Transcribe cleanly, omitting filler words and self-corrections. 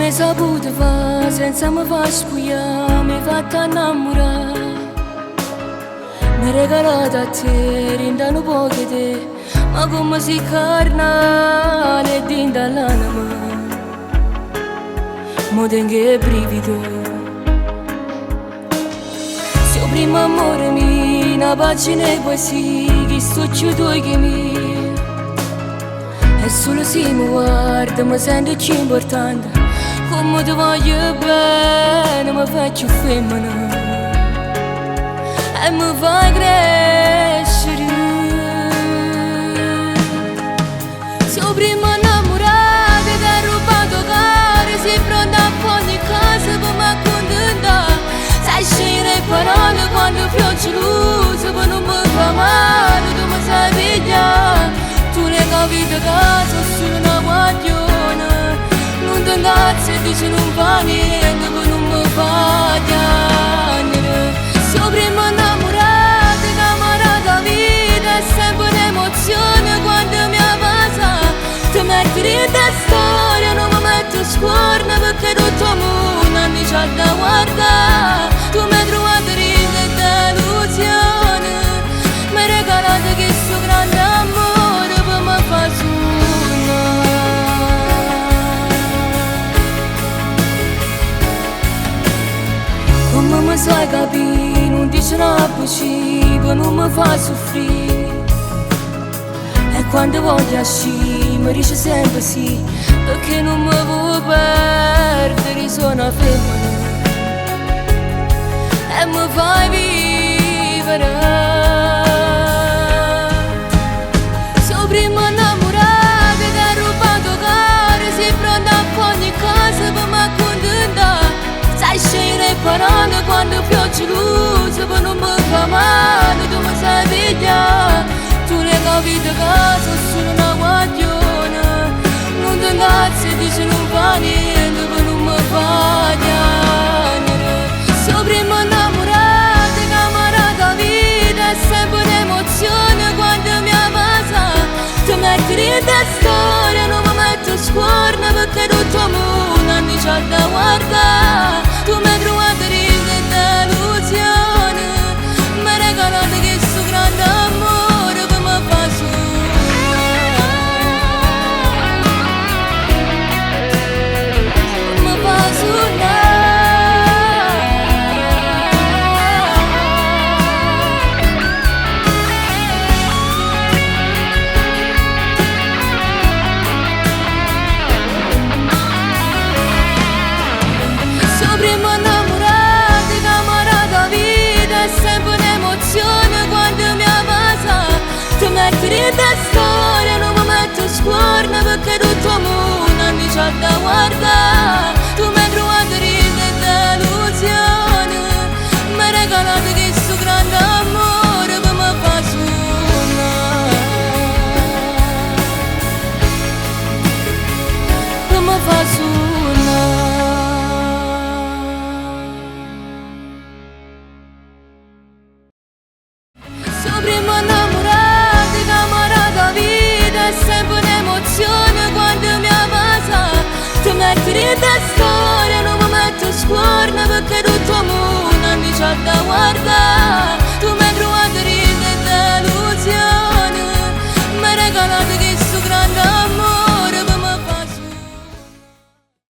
hai saputo fa senza mi fa spugliare, mi hai fatto innamorare. Mi hai regalato a te, rindano poche te, ma come si carnale dinda all'anima. Mo tengo il brivido. Se il primo amore mio, una pagina di poesia, che sto chiudo che mi. E solo se mi guarda mi sento più importante. Come ti voglio bene mi faccio femmina e mi fai crescere. Se il primo innamorato ti ha rubato caro, sei pronta a ogni cosa per mi accontentare. Sai scegliere parole quando pioggia luce, per non mi fa male, tu mi sai pigliare. Tu l'hai capito che sono solo una guagliona. Non ti ingazzi e dici non fa niente, ma non mi fa piangere. Se il primo innamorato che amarà la vita è sempre un'emozione quando mi passa. Ti metti in te storia, non mi metto scorna perché tutto il mondo mi c'ha da guardare. Tu mi hai trovato ride e delusione, mi hai regalato questo grande amore per me far suonare. Come mi sai capire, non dici una bugia, non mi fa soffrire. E quando voglio uscire mi dici sempre sì, perché non mi vuoi perdere, sono una femmina e mi fai vivere. Se il primo innamorato ti ha rubato caro, sei pronta a ogni cosa per mi accontentare. Sai scegliere parole quando pioggia luce, per non mi fa male, tu mi sai pigliare. Tu l'hai capito che sono solo una guagliona. Non ti ingazzi e dici non fa niente, per non mi fa piangere. Se il primo innamorato che amarà la vita è sempre un'emozione quando mi passa. Ti metti in te storia, non mi metto scorna perché tutto il mondo mi c'ha da guardare. Tu mi hai trovato ride e delusione, mi hai regalato questo grande amore che mi fa suonare. Mi fa suonare. Se il primo innamorato che amarà la vita è sempre un'emozione quando mi passa. Ti metti in te storia, non mi metto scorna perché tutto il mondo mi c'ha da guardare. Tu mi hai trovato ride e delusione, mi hai regalato questo grande amore che mi fa suonare, che mi fa suonare. Se il primo innamorato che amarà la vita è sempre un'emozione quando mi passa. Ti metti in te storia, non mi metto scorna perché tutto il mondo mi c'ha da guardare. Tu mi hai trovato ride e delusione, mi hai regalato